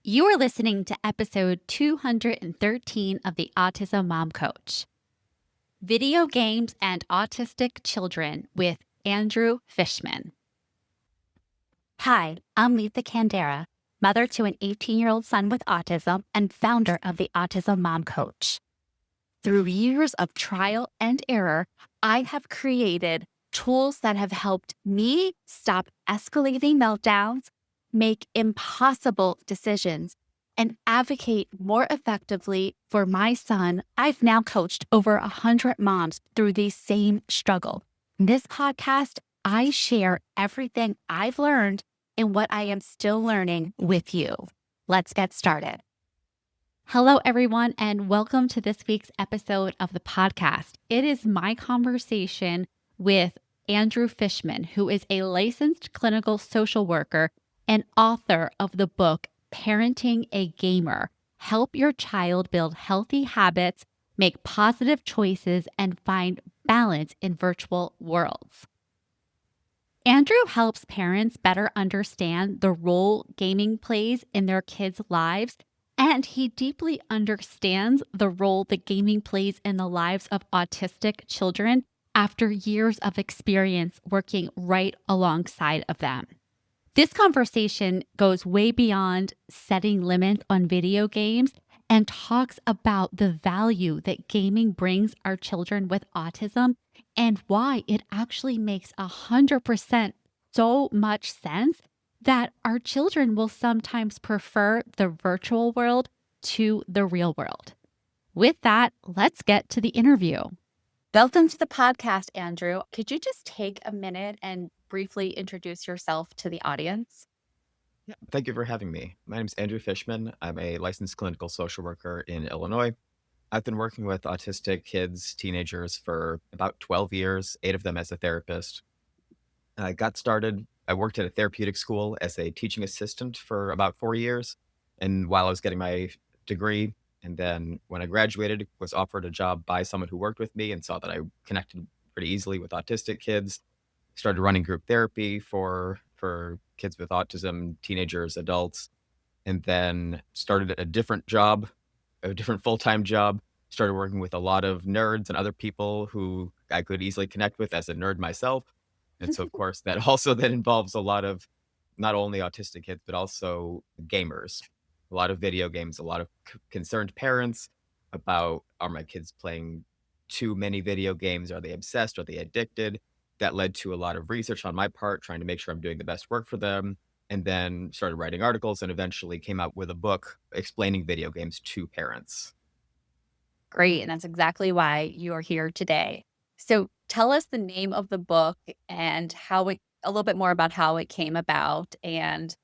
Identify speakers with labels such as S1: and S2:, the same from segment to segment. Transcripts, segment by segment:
S1: You are listening to episode 213 of the Autism Mom Coach Video Games and Autistic Children with Andrew Fishman. Hi, I'm Letha Candera, mother to an 18-year-old son with autism and founder of the Autism Mom Coach. Through years of trial and error, I have created tools that have helped me stop escalating meltdowns, make impossible decisions, and advocate more effectively for my son. I've now coached over 100 moms through the same struggle. In this podcast, I share everything I've learned and what I am still learning with you. Let's get started. Hello, everyone, and welcome to this week's episode of the podcast. It is my conversation with Andrew Fishman, who is a licensed clinical social worker and author of the book, Parenting a Gamer: Help Your Child Build Healthy Habits, Make Positive Choices, and Find Balance in Virtual Worlds. Andrew helps parents better understand the role gaming plays in their kids' lives, and he deeply understands the role that gaming plays in the lives of autistic children after years of experience working right alongside of them. This conversation goes way beyond setting limits on video games and talks about the value that gaming brings our children with autism and why it actually makes 100% so much sense that our children will sometimes prefer the virtual world to the real world. With that, let's get to the interview. Welcome to the podcast, Andrew. Could you just take a minute and briefly introduce yourself to the audience?
S2: Yeah, thank you for having me. My name is Andrew Fishman. I'm a licensed clinical social worker in Illinois. I've been working with autistic kids, teenagers for about 12 years, 8 of them as a therapist. I worked at a therapeutic school as a teaching assistant for about 4 years. And while I was getting my degree, and then when I graduated, was offered a job by someone who worked with me and saw that I connected pretty easily with autistic kids. Started running group therapy for kids with autism, teenagers, adults, and then started a different job, a different full-time job. Started working with a lot of nerds and other people who I could easily connect with as a nerd myself. And so, of course, that also then involves a lot of not only autistic kids, but also gamers. A lot of video games, a lot of concerned parents about, are my kids playing too many video games? Are they obsessed? Are they addicted? That led to a lot of research on my part, trying to make sure I'm doing the best work for them, and then started writing articles and eventually came out with a book explaining video games to parents.
S1: Great. And that's exactly why you are here today. So tell us the name of the book and a little bit more about how it came about and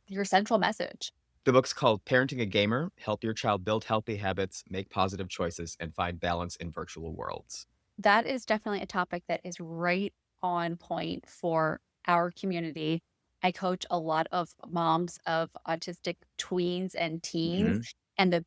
S1: your central message.
S2: The book's called Parenting a Gamer: Help Your Child Build Healthy Habits, Make Positive Choices, and Find Balance in Virtual Worlds.
S1: That is definitely a topic that is right on point for our community. I coach a lot of moms of autistic tweens and teens,
S2: Mhm.
S1: and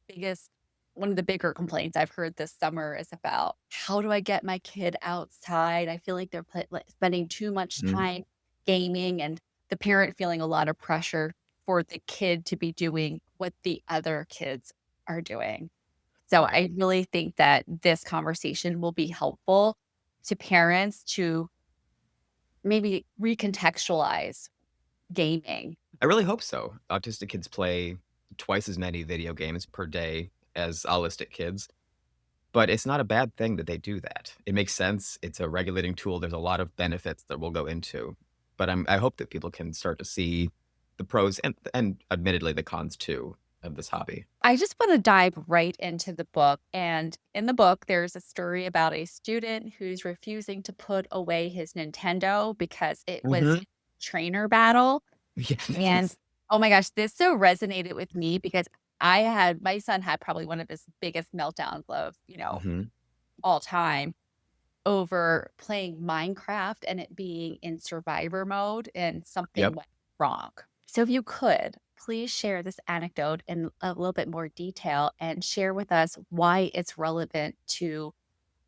S1: one of the bigger complaints I've heard this summer is about, how do I get my kid outside? I feel like they're spending too much
S2: Mhm.
S1: time gaming, and the parent feeling a lot of pressure for the kid to be doing what the other kids are doing. So
S2: Right.
S1: I really think that this conversation will be helpful to parents to maybe recontextualize gaming.
S2: I really hope so. Autistic kids play twice as many video games per day as allistic kids, but it's not a bad thing that they do that. It makes sense. It's a regulating tool. There's a lot of benefits that we'll go into, but I hope that people can start to see the pros and admittedly the cons too of this hobby.
S1: I just want to dive right into the book. And in the book, there's a story about a student who's refusing to put away his Nintendo because it was
S2: Mhm.
S1: trainer battle. And
S2: Yes.
S1: oh my gosh, this so resonated with me because my son had probably one of his biggest meltdowns of,
S2: Mhm.
S1: all time over playing Minecraft and it being in survivor mode and something
S2: Yep.
S1: went wrong. So if you could, please share this anecdote in a little bit more detail and share with us why it's relevant to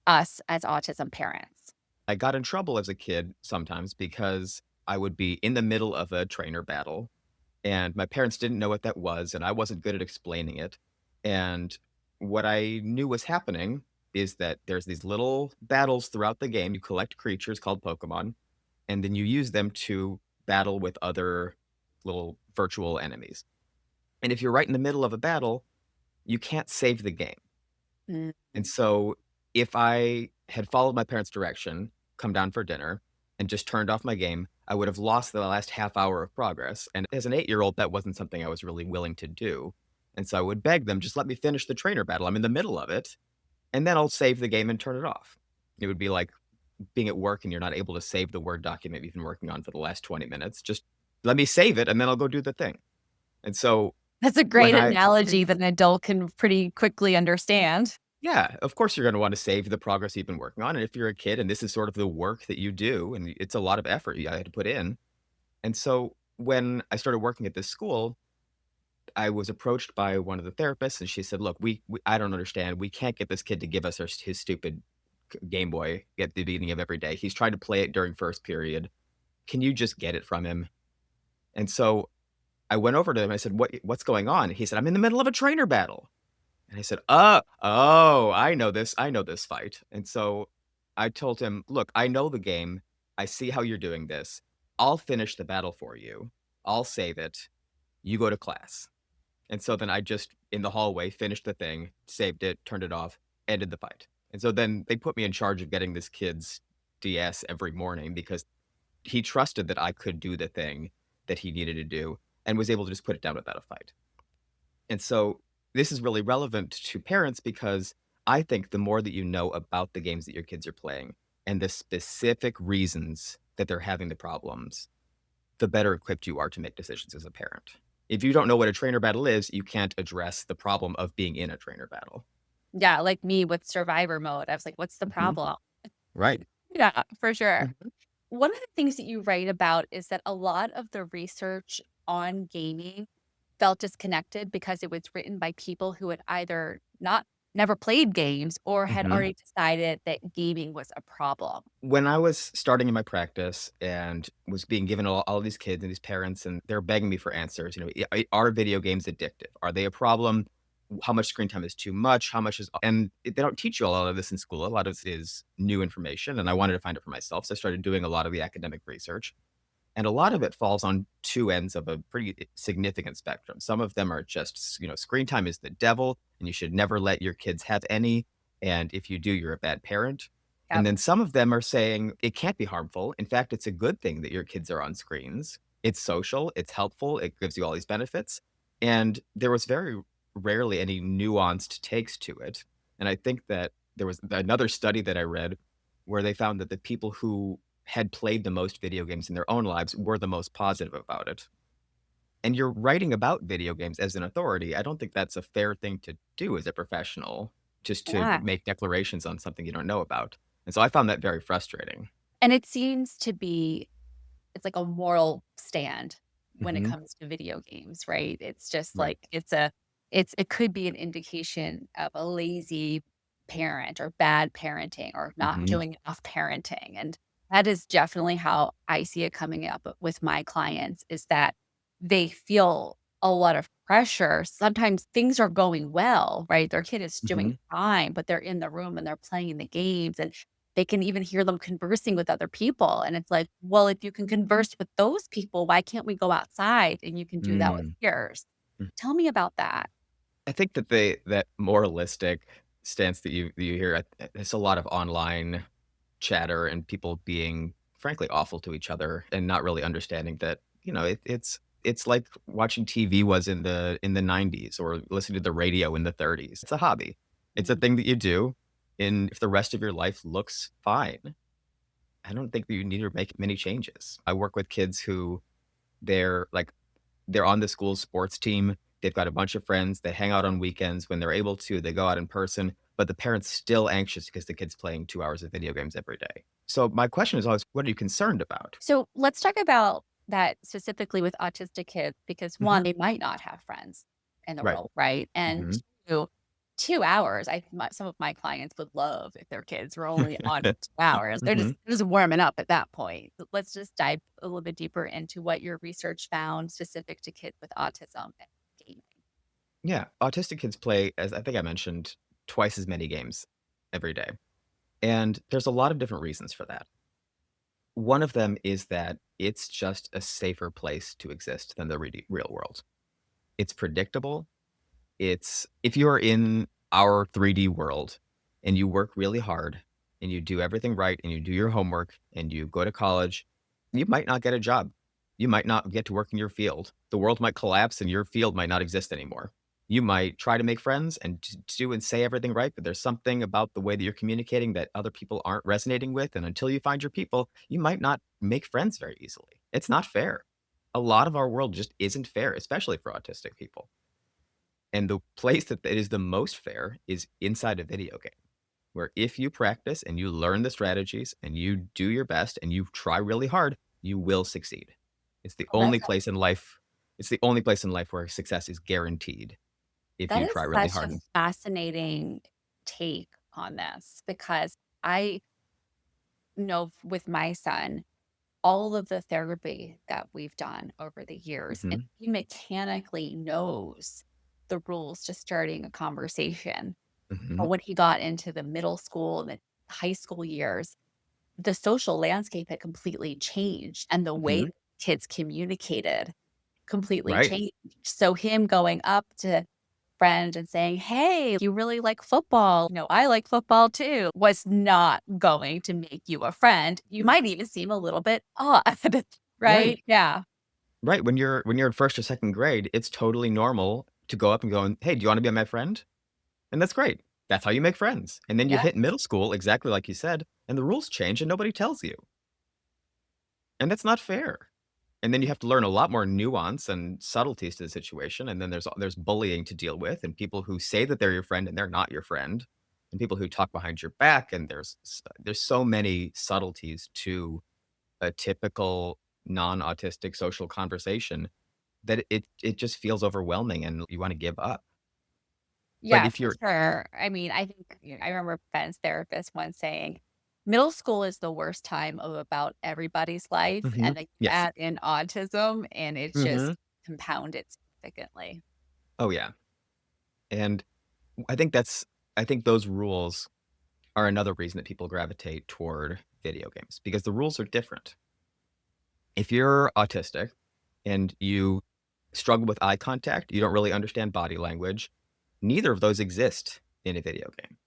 S1: us as autism parents.
S2: I got in trouble as a kid sometimes because I would be in the middle of a trainer battle And my parents didn't know what that was, and I wasn't good at explaining it. And what I knew was happening is that there's these little battles throughout the game. You collect creatures called Pokemon, and then you use them to battle with other little virtual enemies. And if you're right in the middle of a battle, you can't save the game.
S3: Mm.
S2: And so if I had followed my parents' direction, come down for dinner, and just turned off my game, I would have lost the last half hour of progress. And as an 8-year-old, that wasn't something I was really willing to do. And so I would beg them, just let me finish the trainer battle. I'm in the middle of it. And then I'll save the game and turn it off. It would be like being at work and you're not able to save the Word document you've been working on for the last 20 minutes. Just let me save it and then I'll go do the thing. And so
S3: That's a great
S2: when I
S3: analogy that an adult can pretty quickly understand.
S2: Yeah, of course you're gonna wanna save the progress you've been working on, and if you're a kid and this is sort of the work that you do, and it's a lot of effort you had to put in, and so when I started working at this school, I was approached by one of the therapists, and she said, "Look, we I don't understand, we can't get this kid to give us his stupid Game Boy at the beginning of every day. He's trying to play it during first period. Can you just get it from him?" And so I went over to him, and I said, What's going on?" He said, "I'm in the middle of a trainer battle." And I said, oh, I know this fight." And so I told him, "Look, I know the game. I see how you're doing this. I'll finish the battle for you. I'll save it. You go to class." And so then I just, in the hallway, finished the thing, saved it, turned it off, ended the fight. And so then they put me in charge of getting this kid's DS every morning because he trusted that I could do the thing that he needed to do and was able to just put it down without a fight. And so this is really relevant to parents because I think the more that you know about the games that your kids are playing and the specific reasons that they're having the problems, the better equipped you are to make decisions as a parent. If you don't know what a trainer battle is, you can't address the problem of being in a trainer battle.
S3: Yeah, like me with survivor mode. I was like, "What's the
S2: Mhm.
S3: problem?"
S2: Right.
S3: Yeah, for sure.
S2: Mhm.
S3: One of the things that you write about is that a lot of the research on gaming felt disconnected because it was written by people who had either not never played games or had
S2: Mhm.
S3: already decided that gaming was a problem.
S2: When I was starting in my practice and was being given all these kids and these parents, and they're begging me for answers, are video games addictive? Are they a problem? How much screen time is too much? How much is and they don't teach you a lot of this in school. A lot of this is new information, and I wanted to find it for myself. So I started doing a lot of the academic research. And a lot of it falls on 2 ends of a pretty significant spectrum. Some of them are just, screen time is the devil, and you should never let your kids have any, and if you do, you're a bad parent. And
S3: Yep.
S2: then some of them are saying it can't be harmful. In fact, it's a good thing that your kids are on screens. It's social, it's helpful, it gives you all these benefits. And there was very rarely any nuanced takes to it. And I think that there was another study that I read where they found that the people who had played the most video games in their own lives were the most positive about it. And you're writing about video games as an authority. I don't think that's a fair thing to do as a professional, just to
S3: Yeah.
S2: make declarations on something you don't know about. And so I found that very frustrating.
S3: And it seems to be it's like a moral stand when it
S2: Mhm.
S3: comes to video games, right? It's just
S2: Right.
S3: like it could be an indication of a lazy parent or bad parenting or not
S2: Mhm.
S3: doing enough parenting. And that is definitely how I see it coming up with my clients is that they feel a lot of pressure. Sometimes things are going well, right? Their kid is doing
S2: Mhm.
S3: fine, but they're in the room and they're playing the games and they can even hear them conversing with other people, and it's like, "Well, if you can converse with those people, why can't we go outside and you can do that with
S2: Mm.
S3: yours?"
S2: Mm.
S3: Tell me about that.
S2: I think that that moralistic stance that you hear, it's a lot of online chatter and people being frankly awful to each other and not really understanding that, it's like watching TV was in the 90s or listening to the radio in the 30s. It's a hobby. It's a
S3: Mm,
S2: thing that you do, and if the rest of your life looks fine, I don't think that you need to make many changes. I work with kids who they're like they're on the school sports team. They've got a bunch of friends. They hang out on weekends when they're able to. They go out in person, but the parent's still anxious because the kid's playing 2 hours of video games every day. So my question is always, what are you concerned about?
S3: so let's talk about that specifically with autistic kids because 1,
S2: Mhm.
S3: they might not have friends in the
S2: Right.
S3: world, right? And
S2: Mhm.
S3: 2, 2 hours, some of my clients would love if their kids were only on 2 hours.
S2: Mhm.
S3: They're just warming up at that point. But let's just dive a little bit deeper into what your research found specific to kids with autism and gaming.
S2: Yeah, autistic kids play, as I think I mentioned, twice as many games every day, and there's a lot of different reasons for that. One of them is that it's just a safer place to exist than the real world. It's predictable. It's if you're in our 3D world and you work really hard and you do everything right and you do your homework and you go to college, you might not get a job. You might not get to work in your field. The world might collapse and your field might not exist anymore. You might try to make friends and do and say everything right, but there's something about the way that you're communicating that other people aren't resonating with. And until you find your people, you might not make friends very easily. It's not fair. A lot of our world just isn't fair, especially for autistic people. And the place that it is the most fair is inside a video game, where if you practice and you learn the strategies and you do your best and you try really hard, you will succeed. It's the
S3: Oh,
S2: only place in life it's the only place in life where success is guaranteed if
S3: that
S2: you
S3: is
S2: try really
S3: such
S2: hard.
S3: a fascinating take on this because I know with my son, all of the therapy that we've done over the years, and
S2: Mhm,
S3: he mechanically knows the rules to starting a conversation.
S2: mhm,
S3: But when he got into the middle school and the high school years, the social landscape had completely changed and the way
S2: mhm.
S3: that kids communicated completely
S2: Right,
S3: changed. So him going up to friend and saying, "Hey, you really like football. No, I like football too," was not going to make you a friend. You might even seem a little bit odd,
S2: right,
S3: right? Yeah.
S2: right. When you're in 1st or 2nd grade, it's totally normal to go up and go, "Hey, do you wanna be my friend?" And that's great. That's how you make friends. And then you
S3: Yeah.
S2: hit middle school, exactly like you said, and the rules change and nobody tells you. And that's not fair. And then you have to learn a lot more nuance and subtleties to the situation. And then there's bullying to deal with, and people who say that they're your friend and they're not your friend, and people who talk behind your back. And there's so many subtleties to a typical non-autistic social conversation that it just feels overwhelming and you want to give up. But
S3: Yeah,
S2: if
S3: for
S2: you're
S3: sure. I mean, I think I remember Ben's therapist once saying, "Middle school is the worst time of about everybody's life,"
S2: Mhm.
S3: and then you
S2: Yes.
S3: add in autism, and it
S2: Mhm.
S3: just compounded significantly.
S2: Oh yeah. And I think that's I think those rules are another reason that people gravitate toward video games because the rules are different. If you're autistic and you struggle with eye contact, you don't really understand body language, neither of those exist in a video game.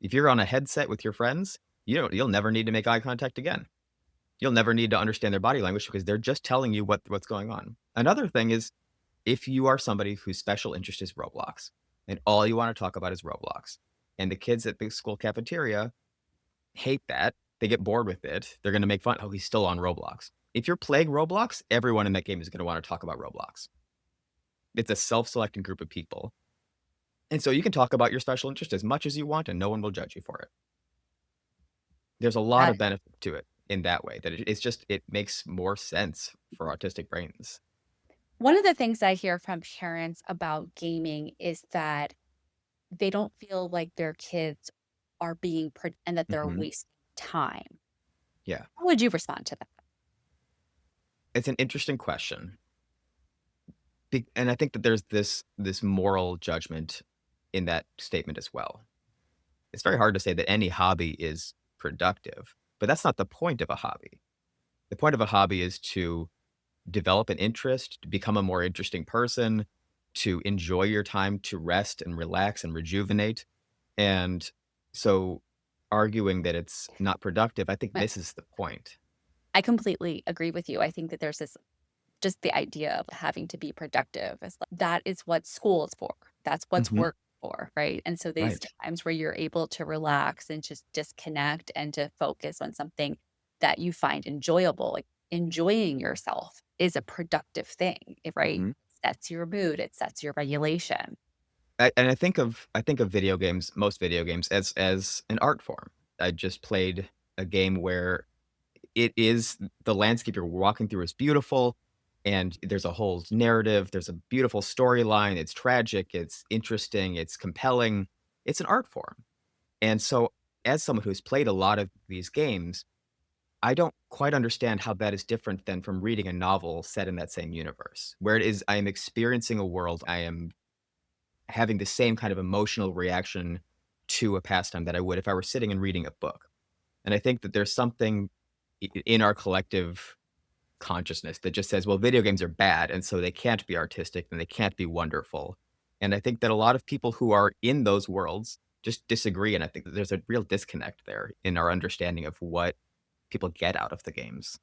S2: If you're on a headset with your friends, you'll never need to make eye contact again. You'll never need to understand their body language because they're just telling you what's going on. Another thing is if you are somebody whose special interest is Roblox and all you want to talk about is Roblox, and the kids at the school cafeteria hate that. They get bored with it. They're gonna make fun, "Oh, he's still on Roblox." If you're playing Roblox, everyone in that game is gonna wanna talk about Roblox. It's a self-selecting group of people. And so you can talk about your special interest as much as you want, and no one will judge you for it. There's a lot
S3: Yeah.
S2: of benefit to it in that way, that it makes more sense for autistic brains.
S3: One of the things I hear from parents about gaming is that they don't feel like their kids are being and that they're
S2: Mhm.
S3: wasting time.
S2: Yeah.
S3: How would you respond to that?
S2: It's an interesting question. And I think that there's this moral judgment in that statement as well. It's very hard to say that any hobby is productive, but that's not the point of a hobby. The point of a hobby is to develop an interest, to become a more interesting person, to enjoy your time to rest and relax and rejuvenate. And so arguing that it's not productive, I think
S3: Uh,
S2: misses the point.
S3: I completely agree with you. I think that there's this just the idea of having to be productive is like, that is what school is for. That's what's
S2: Mhm.
S3: work for, right? And so these
S2: Right.
S3: times where you're able to relax and just disconnect and to focus on something that you find enjoyable, like enjoying yourself is a productive thing, right?
S2: Mhm.
S3: It sets your mood, it sets your regulation.
S2: And I think of video games, most video games, as an art form. I just played a game where it is the landscape you're walking through is beautiful. And there's a whole narrative, there's a beautiful storyline, it's tragic, it's interesting, it's compelling. It's an art form. And so, as someone who's played a lot of these games, I don't quite understand how that is different than from reading a novel set in that same universe, where it is I am experiencing a world, I am having the same kind of emotional reaction to a pastime that I would if I were sitting and reading a book. And I think that there's something in our collective consciousness that just says, well, video games are bad, and so they can't be artistic and they can't be wonderful. And I think that a lot of people who are in those worlds just disagree. And I think that there's a real disconnect there in our understanding of what people get out of the games.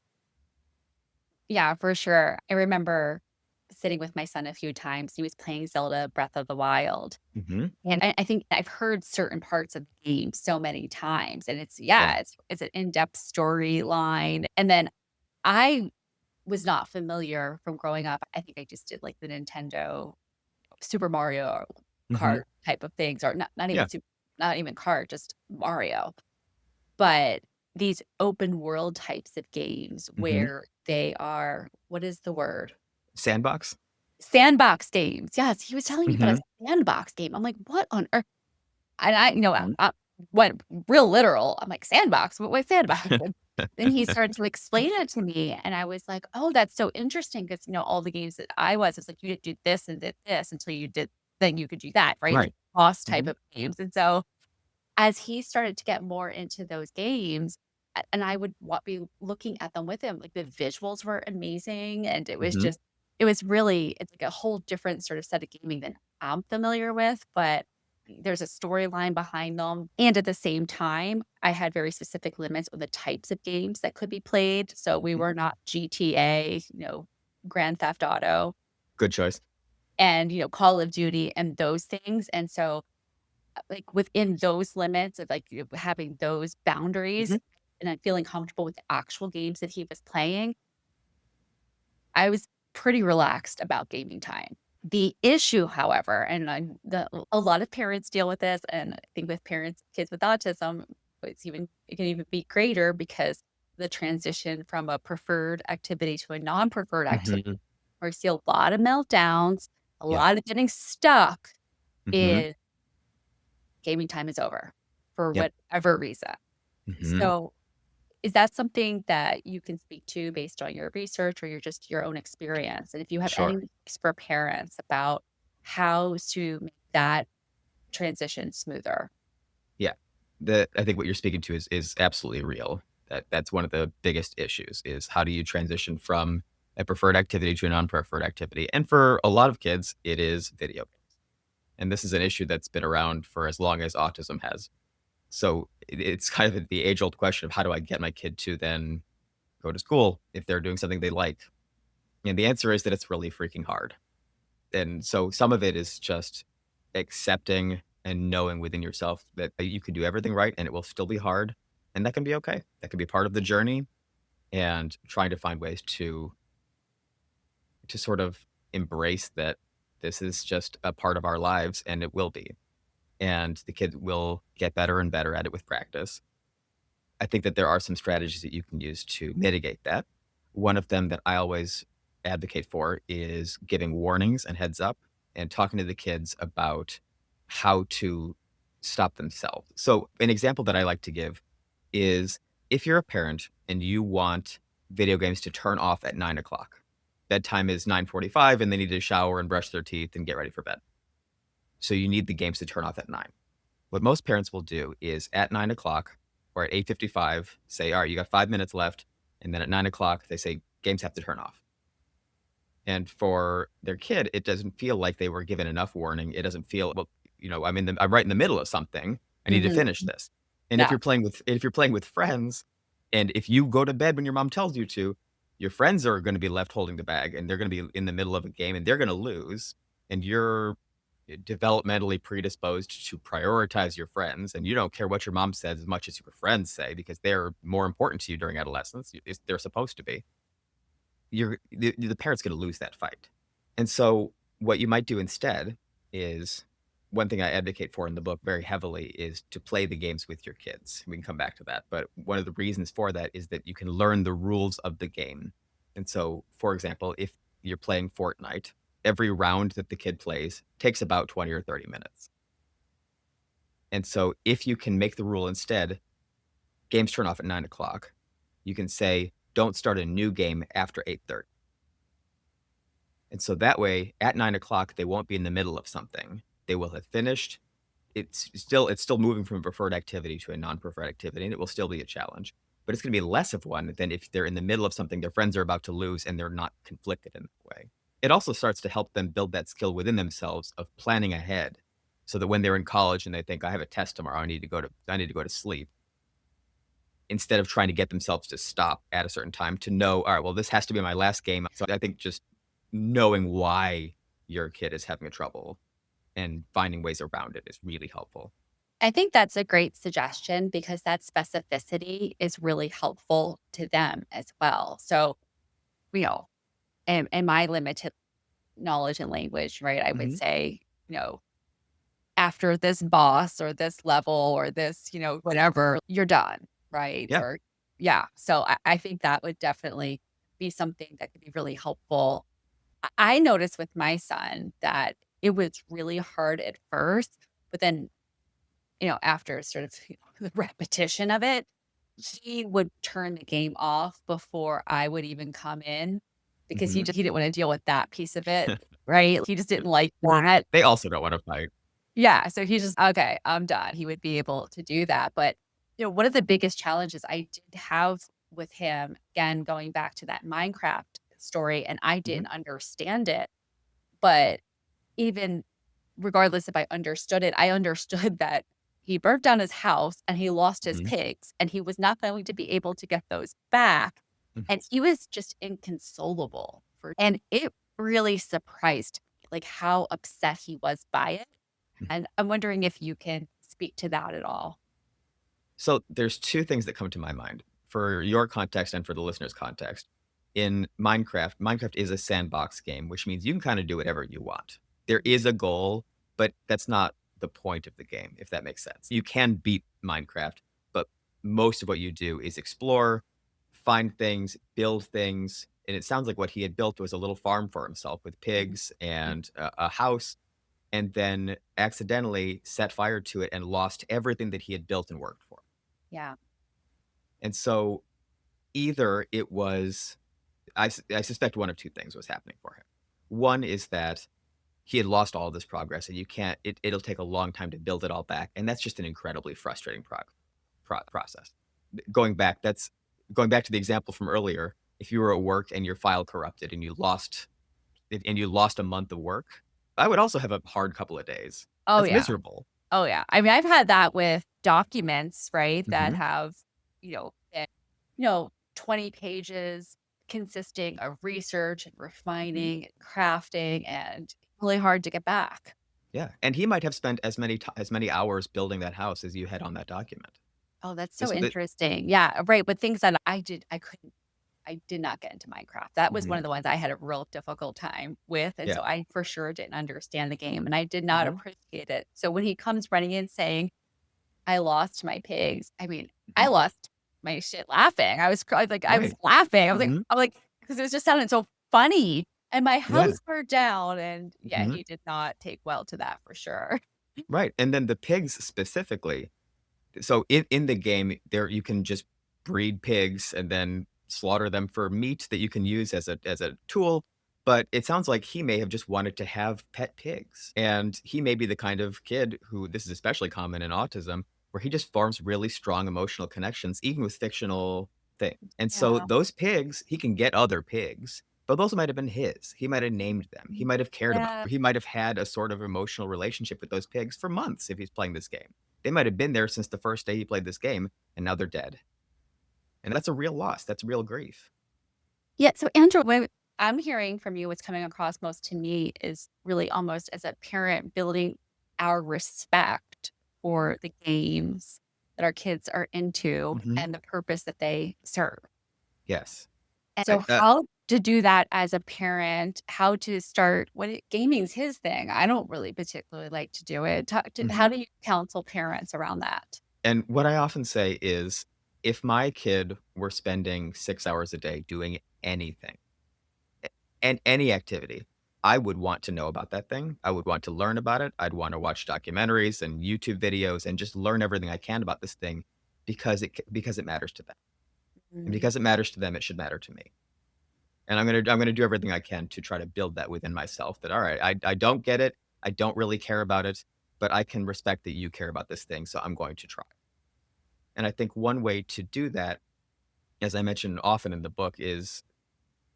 S3: Yeah, for sure. I remember sitting with my son a few times. He was playing Zelda Breath of the Wild.
S2: Hmm.
S3: And I think I've heard certain parts of the game so many times. And it's,
S2: Yeah.
S3: yeah, it's an in depth storyline. And then I was not familiar from growing up. I think I just did like the Nintendo Super Mario
S2: Hmm.
S3: Kart type of things, or not even
S2: Yeah.
S3: super, not even Kart, just Mario. But these open world types of games
S2: Hmm.
S3: where they are, what is the word?
S2: Sandbox.
S3: Sandbox games. Yes, he was telling me about
S2: Hmm.
S3: a sandbox game. I'm like, "What on earth?" And I
S2: Mhm.
S3: went real literal. I'm like, "Sandbox? What sandbox?" And then he started to explain it to me, and I was like, "Oh, that's so interesting." Because all the games that I was, it's like you did this and did this until you did then you could do that, right? Like
S2: Right.
S3: boss type
S2: Hmm.
S3: of games. And so as he started to get more into those games, and I would be looking at them with him, like, the visuals were amazing, and
S2: Hmm.
S3: it was really it's like a whole different sort of set of gaming than I'm familiar with, but there's a storyline behind them, and at the same time, I had very specific limits on the types of games that could be played, so we were not GTA, Grand Theft Auto,
S2: Good choice.
S3: and, Call of Duty and those things, and so like, within those limits of, like, having those boundaries
S2: Hmm.
S3: and I'm feeling comfortable with the actual games that he was playing, I was pretty relaxed about gaming time. The issue, however, and a lot of parents deal with this, and I think with kids with autism, it can even be greater because the transition from a preferred activity to a non-preferred activity,
S2: Hmm.
S3: where you see a lot of meltdowns, a
S2: Yeah.
S3: lot of getting stuck
S2: Hmm.
S3: in gaming time is over for
S2: Yep.
S3: whatever reason.
S2: Hmm.
S3: So, is that something that you can speak to based on your research or your own experience? And if you have any
S2: Sure.
S3: tips for parents about how to make that transition smoother?
S2: Yeah. I think what you're speaking to is absolutely real. That's one of the biggest issues is how do you transition from a preferred activity to a non-preferred activity? And for a lot of kids, it is video games. And this is an issue that's been around for as long as autism has. So it's kind of the age-old question of how do I get my kid to then go to school if they're doing something they like? And the answer is that it's really freaking hard. And so some of it is just accepting and knowing within yourself that you can do everything right and it will still be hard. And that can be okay. That can be part of the journey and trying to find ways to sort of embrace that this is just a part of our lives and it will be. And the kid will get better and better at it with practice. I think that there are some strategies that you can use to mitigate that. One of them that I always advocate for is giving warnings and heads up and talking to the kids about how to stop themselves. So, an example that I like to give is if you're a parent and you want video games to turn off at 9 o'clock, bedtime is 9:45 and they need to shower and brush their teeth and get ready for bed. So, you need the games to turn off at 9. What most parents will do is at 9 o'clock or at 8:55 say, "All right, you got 5 minutes left," and then at 9 o'clock, they say, "Games have to turn off." And for their kid, it doesn't feel like they were given enough warning. It doesn't feel, "Well, I'm right in the middle of something. I need to
S3: Mhm.
S2: finish this." And
S3: Yeah.
S2: if you're playing with friends, and if you go to bed when your mom tells you to, your friends are gonna be left holding the bag, and they're gonna be in the middle of a game, and they're gonna lose, and you're developmentally predisposed to prioritize your friends, and you don't care what your mom says as much as your friends say because they're more important to you during adolescence. They're supposed to be. The parent's going to lose that fight. And so, what you might do instead is one thing I advocate for in the book very heavily is to play the games with your kids. We can come back to that, but one of the reasons for that is that you can learn the rules of the game. And so, for example, if you're playing Fortnite, every round that the kid plays takes about 20 or 30 minutes. And so if you can make the rule instead, games turn off at 9 o'clock, you can say, don't start a new game after 8:30. And so that way, at 9 o'clock, they won't be in the middle of something. They will have finished. It's still moving from a preferred activity to a non-preferred activity, and it will still be a challenge. But it's gonna be less of one than if they're in the middle of something their friends are about to lose and they're not conflicted in that way. It also starts to help them build that skill within themselves of planning ahead, so that when they're in college and they think, "I have a test tomorrow, I need to go to sleep," instead of trying to get themselves to stop at a certain time to know, "All right, well, this has to be my last game." So I think just knowing why your kid is having trouble and finding ways around it is really helpful.
S3: I think that's a great suggestion because that specificity is really helpful to them as well. So, you know, and my limited knowledge and language, right? I would
S2: Mhm.
S3: say, you know, after this boss or this level or this, whatever, you're done, right?
S2: Yeah.
S3: Or yeah. So I think that would definitely be something that could be really helpful. I noticed with my son that it was really hard at first, but then, after sort of the repetition of it, he would turn the game off before I would even come in because
S2: Mhm.
S3: he didn't want to deal with that piece of it, right? He just didn't like that.
S2: They also don't wanna fight.
S3: Yeah, so he's just, "Okay, I'm done." He would be able to do that, but, one of the biggest challenges I did have with him, again, going back to that Minecraft story, and I
S2: Mhm.
S3: didn't understand it, but even regardless if I understood it, I understood that he burnt down his house and he lost his
S2: Mhm.
S3: pigs, and he was not going to be able to get those back,
S2: Mhm.
S3: and he was just inconsolable and it really surprised me, like, how upset he was by it.
S2: Mhm.
S3: And I'm wondering if you can speak to that at all.
S2: So there's 2 things that come to my mind for your context and for the listener's context. In Minecraft is a sandbox game, which means you can kinda do whatever you want. There
S3: Mhm.
S2: is a goal, but that's not the point of the game, if that makes sense. You can beat Minecraft, but most of what you do is explore, find things, build things, and it sounds like what he had built was a little farm for himself with
S3: Mhm.
S2: pigs
S3: Mm.
S2: and a house, and then accidentally set fire to it and lost everything that he had built and worked for.
S3: Yeah.
S2: And so either it was I suspect one of 2 things was happening for him. One is that he had lost all of this progress, and you can't it'll take a long time to build it all back, and that's just an incredibly frustrating process. Going back to the example from earlier, if you were at work and your file corrupted and you lost a month of work, I would also have a hard couple of days.
S3: Oh,
S2: That's
S3: yeah.
S2: miserable.
S3: Oh, yeah. I mean, I've had that with documents, right, that
S2: Mhm,
S3: have, been, 20 pages consisting of research and
S2: mhm.
S3: refining and crafting and really hard to get back.
S2: Yeah, and he might have spent as many hours building that house as you had on that document.
S3: Oh, that's so
S2: This the
S3: interesting. Yeah, right, but things that I did not get into Minecraft. That was one
S2: Mhm.
S3: of the ones I had a real difficult time with, and
S2: Yeah.
S3: so I for sure didn't understand the game, and I did not
S2: Mhm,
S3: appreciate it. So when he comes running in saying, "I lost my pigs," I mean, I
S2: mhm.
S3: lost my shit laughing. I was
S2: Right.
S3: laughing.
S2: Mhm.
S3: I'm like, because it was just sounding so funny, and my
S2: Yeah.
S3: house burned down, and yeah,
S2: Mhm.
S3: he did not take well to that for sure.
S2: Right, and then the pigs specifically. So in the game, there you can just breed pigs and then slaughter them for meat that you can use as a tool, but it sounds like he may have just wanted to have pet pigs, and he may be the kind of kid who this is especially common in autism, where he just forms really strong emotional connections even with fictional things, and so
S3: Yeah.
S2: those pigs he can get other pigs, but those might have been his. He might have named them. He
S3: Mhm.
S2: might have cared about
S3: Yeah.
S2: he might have had a sort of emotional relationship with those pigs for months if he's playing this game. They might have been there since the first day he played this game, and now they're dead. And that's a real loss. That's real grief.
S3: Yeah, so Andrew, what I'm hearing from you, what's coming across most to me is really almost as a parent building our respect for the games that our kids are into
S2: Mhm.
S3: and the purpose that they serve.
S2: Yes.
S3: And
S2: I
S3: so how to do that as a parent, how to start gaming's his thing. I don't really particularly like to do it. How
S2: Mhm.
S3: do you counsel parents around that?
S2: And what I often say is, if my kid were spending 6 hours a day doing anything, And any activity. I would want to know about that thing. I would want to learn about it. I'd wanna watch documentaries and YouTube videos and just learn everything I can about this thing because it matters to them. And
S3: Mhm.
S2: because it matters to them, it should matter to me. And I'm gonna do everything I can to try to build that within myself that, "All right, I don't get it. I don't really care about it, but I can respect that you care about this thing, so I'm going to try." And I think one way to do that, as I mentioned often in the book, is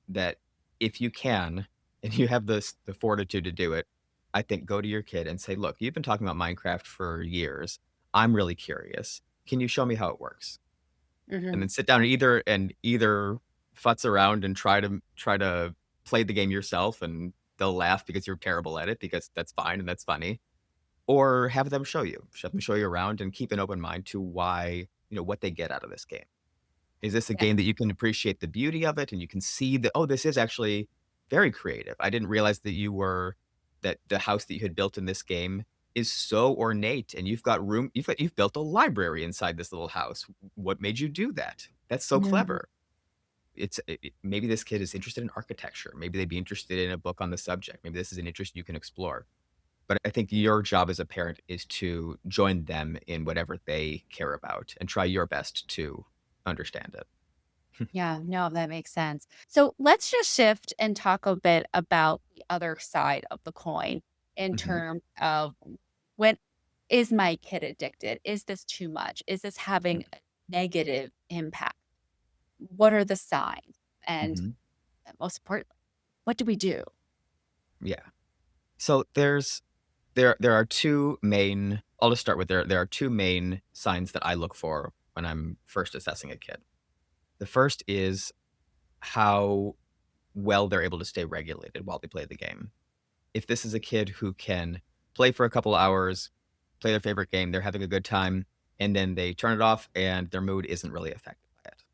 S2: that if you can, and you have the fortitude to do it, I think go to your kid and say, "Look, you've been talking about Minecraft for years. I'm really curious. Can you show me how it works?" And
S3: Mhm.
S2: then sit down and either futz around and try to play the game yourself, and they'll laugh because you're terrible at it, because that's fine and that's funny, or have them show you. Have them show you around and keep an open mind to why, what they get out of this game. Is this a
S3: Yeah.
S2: game that you can appreciate the beauty of it and you can see that, "Oh, this is actually very creative. I didn't realize that the house that you had built in this game is so ornate, and you've built a library inside this little house. What made you do that? That's so
S3: Mhm.
S2: clever." Maybe this kid is interested in architecture. Maybe they'd be interested in a book on the subject. Maybe this is an interest you can explore. But I think your job as a parent is to join them in whatever they care about and try your best to understand it.
S3: Yeah, no, that makes sense. So let's just shift and talk a bit about the other side of the coin in
S2: Mhm,
S3: terms of when is my kid addicted? Is this too much? Is this
S2: mm,
S3: having a negative impact? What are the signs? And
S2: mhm,
S3: most importantly, what do we do?
S2: yeah. So there are 2 main I'll just start with there are 2 main signs that I look for when I'm first assessing a kid. The first is how well they're able to stay regulated while they play the game. If this is a kid who can play for a couple hours, play their favorite game, they're having a good time, and then they turn it off and their mood isn't really affected by it.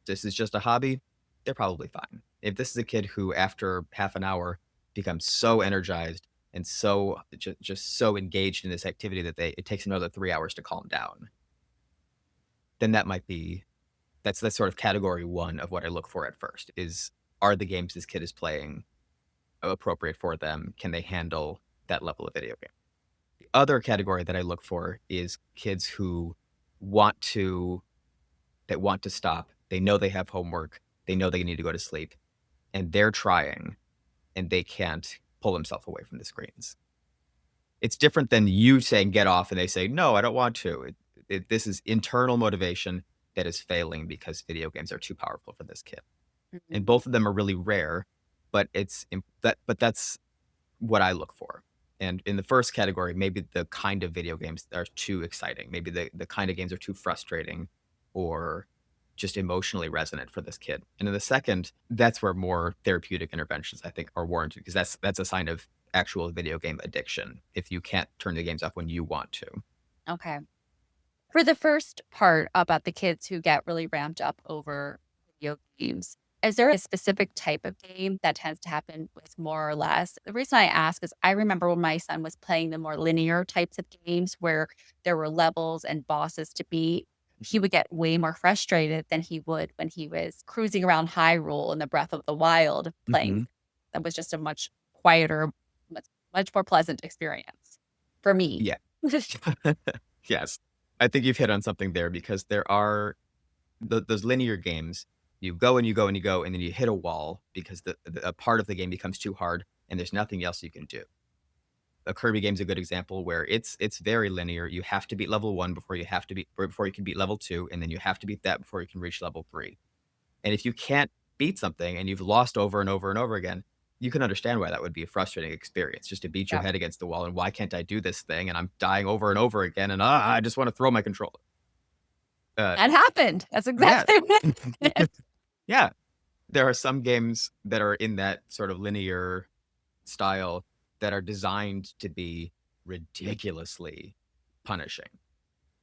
S2: This is just a hobby, they're probably fine. If this is a kid who, after half an hour, becomes so energized and just so engaged in this activity that it takes another 3 hours to calm down, then that's sort of category 1 of what I look for at first is, are the games this kid is playing appropriate for them? Can they handle that level of video game? The other category that I look for is kids who want to want to stop. They know they have homework. They know they need to go to sleep, and they're trying, and they can't pull themselves away from the screens. It's different than you saying, "Get off," and they say, "No, I don't want to." This is internal motivation that is failing because video games are too powerful for this kid. And
S3: Mhm.
S2: both of them are really rare, but that's what I look for. And in the first category, maybe the kind of video games are too exciting. Maybe the kind of games are too frustrating or just emotionally resonant for this kid. And in the second, that's where more therapeutic interventions I think are warranted because that's a sign of actual video game addiction if you can't turn the games off when you want to.
S3: Okay. For the first part about the kids who get really ramped up over video games, is there a specific type of game that tends to happen with more or less? The reason I ask is I remember when my son was playing the more linear types of games where there were levels and bosses to beat, he
S2: Mhm.
S3: would get way more frustrated than he would when he was cruising around Hyrule in the Breath of the Wild playing.
S2: Mhm.
S3: That was just a much quieter, much more pleasant experience for me.
S2: Yeah. Yes. I think you've hit on something there because there are those linear games, you go and you go and you go, and then you hit a wall because a part of the game becomes too hard and there's nothing else you can do. A Kirby game's a good example where it's very linear. You have to beat level 1 before you can beat level 2, and then you have to beat that before you can reach level 3. And if you can't beat something and you've lost over and over and over again, you can understand why that would be a frustrating experience just to beat your
S3: Yeah.
S2: head against the wall and why can't I do this thing and I'm dying over and over again and I just want to throw my controller. Uh,
S3: That happened. That's
S2: yeah.
S3: exactly what it
S2: Yeah. There are some games that are in that sort of linear style that are designed to be ridiculously punishing.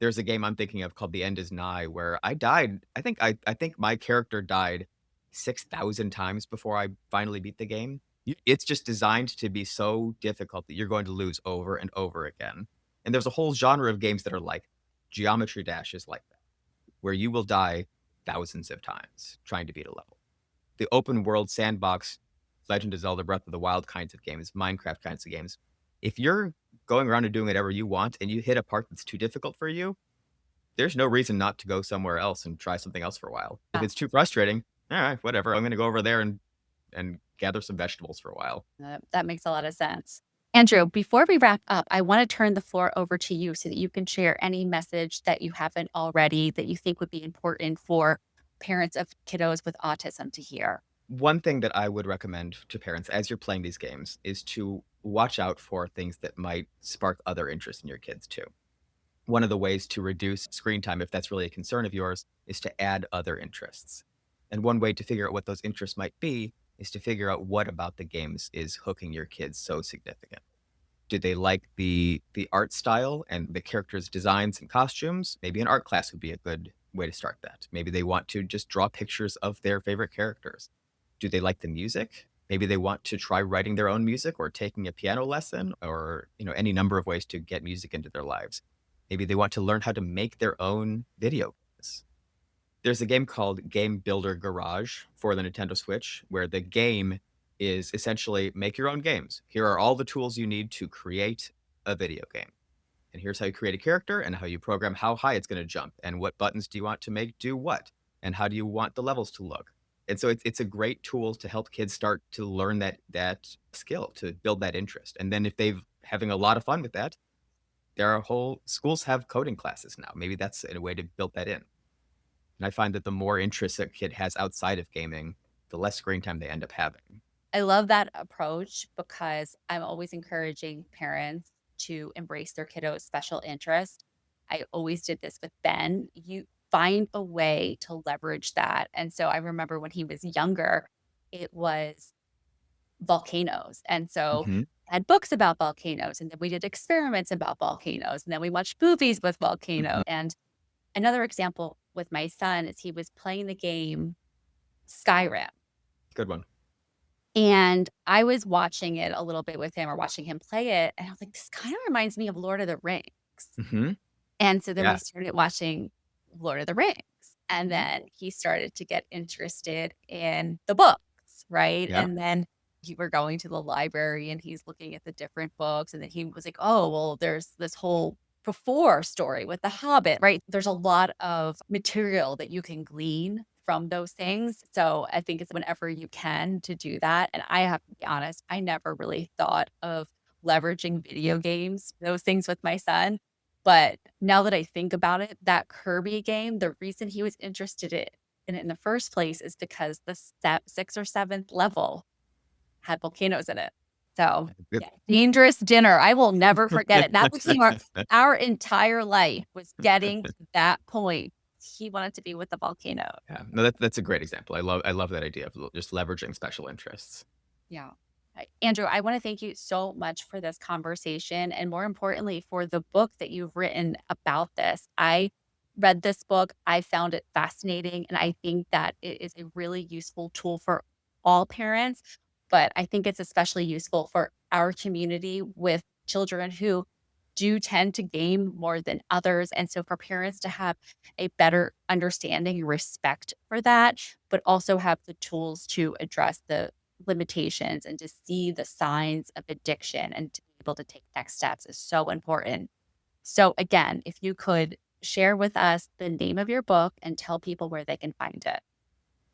S2: There's a game I'm thinking of called The End Is Nigh where I think my character died 6,000 times before I finally beat the game. It's just designed to be so difficult that you're going to lose over and over again. And there's a whole genre of games that are like Geometry Dash is like that, where you will die thousands of times trying to beat a level. The open world sandbox Legend of Zelda Breath of the Wild kinds of games, Minecraft kinds of games. If you're going around and doing whatever you want and you hit a part that's too difficult for you, there's no reason not to go somewhere else and try something else for a while. If
S3: Yeah,
S2: it's too frustrating, all right, whatever. I'm gonna go over there and gather some vegetables for a while.
S3: that makes a lot of sense. Andrew, before we wrap up, I want to turn the floor over to you so that you can share any message that you haven't already that you think would be important for parents of kiddos with autism to hear.
S2: One thing that I would recommend to parents as you're playing these games is to watch out for things that might spark other interest in your kids too. One of the ways to reduce screen time, if that's really a concern of yours, is to add other interests. And one way to figure out what those interests might be is to figure out what about the games is hooking your kids so significant. Do they like the art style and the characters' designs and costumes? Maybe an art class would be a good way to start that. Maybe they want to just draw pictures of their favorite characters. Do they like the music? Maybe they want to try writing their own music or taking a piano lesson or, any number of ways to get music into their lives. Maybe they want to learn how to make their own video games. There's a game called Game Builder Garage for the Nintendo Switch, where the game is essentially make your own games. Here are all the tools you need to create a video game. And here's how you create a character and how you program how high it's going to jump and what buttons do you want to make do what and how do you want the levels to look. And so it's a great tool to help kids start to learn that skill, to build that interest. And then if they've having a lot of fun with that, there are whole schools have coding classes now. Maybe that's a way to build that in. And I find that the more interest a kid has outside of gaming, the less screen time they end up having.
S3: I love that approach because I'm always encouraging parents to embrace their kiddo's special interest. I always did this with Ben. You find a way to leverage that. And so I remember when he was younger, it was volcanoes. And so
S2: Mhm,
S3: I had books about volcanoes, and then we did experiments about volcanoes, and then we watched movies with
S2: mhm.
S3: volcanoes. And another example with my son is he was playing the game Skyrim.
S2: Good one.
S3: And I was watching it a little bit with him or watching him play it, and I was like, "This kinda reminds me of Lord of the Rings."
S2: Mhm.
S3: And so then we
S2: Yeah.
S3: started watching Lord of the Rings, and then he started to get interested in the books, right?
S2: Yeah.
S3: And then you were going to the library, and he's looking at the different books, and then he was like, "Oh, well, there's this whole before story with The Hobbit," right? There's a lot of material that you can glean from those things, so I think it's whenever you can to do that, and I have to be honest, I never really thought of leveraging video games, those things with my son, but now that I think about it, that Kirby game, the reason he was interested in it in the first place is because the 6th or 7th level had volcanoes in it. So,
S2: Good.
S3: yeah, Dangerous Dinner, I will never forget it. That became our entire life was getting to that point. He wanted to be with the volcano.
S2: Yeah. No, that's a great example. I love that idea of just leveraging special interests.
S3: Yeah. Andrew, I want to thank you so much for this conversation and more importantly, for the book that you've written about this. I read this book, I found it fascinating, and I think that it is a really useful tool for all parents. But I think it's especially useful for our community with children who do tend to game more than others. And so for parents to have a better understanding and respect for that, but also have the tools to address the limitations and to see the signs of addiction and to be able to take next steps is so important. So, again, if you could share with us the name of your book and tell people where they can find it.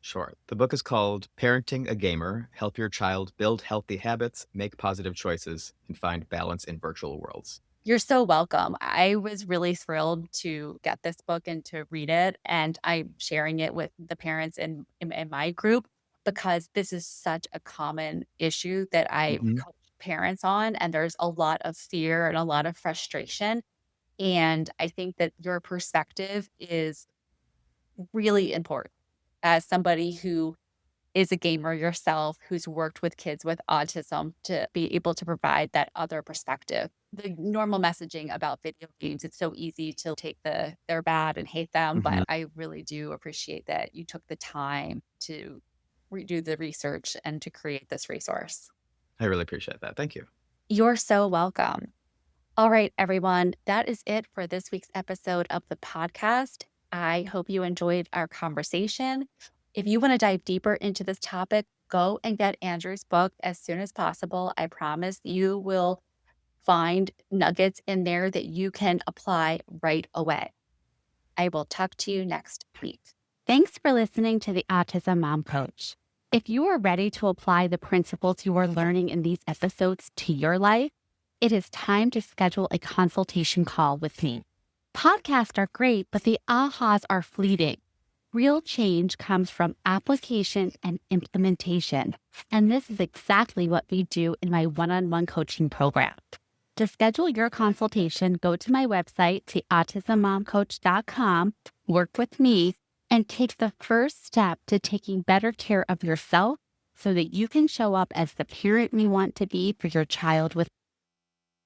S2: Sure. The book is called Parenting a Gamer: Help Your Child Build Healthy Habits, Make Positive Choices, and Find Balance in Virtual Worlds.
S3: You're so welcome. I was really thrilled to get this book and to read it. And I'm sharing it with the parents in my group because this is such a common issue that I
S2: Mhm.
S3: coach parents on. And there's a lot of fear and a lot of frustration. And I think that your perspective is really important as somebody who is a gamer yourself, who's worked with kids with autism to be able to provide that other perspective. The normal messaging about video games, it's so easy to take they're bad and hate them,
S2: Mhm.
S3: but I really do appreciate that you took the time to redo the research and to create this resource.
S2: I really appreciate that. Thank you.
S3: You're so welcome. All right, everyone. That is it for this week's episode of the podcast. I hope you enjoyed our conversation. If you want to dive deeper into this topic, go and get Andrew's book as soon as possible. I promise you will find nuggets in there that you can apply right away. I will talk to you next week.
S1: Thanks for listening to the Autism Mom Coach. If you are ready to apply the principles you are learning in these episodes to your life, it is time to schedule a consultation call with me. Podcasts are great, but the ahas are fleeting. Real change comes from application and implementation, and this is exactly what we do in my one-on-one coaching program. To schedule your consultation, go to my website, theautismmomcoach.com, work with me, and take the first step to taking better care of yourself so that you can show up as the parent you want to be for your child with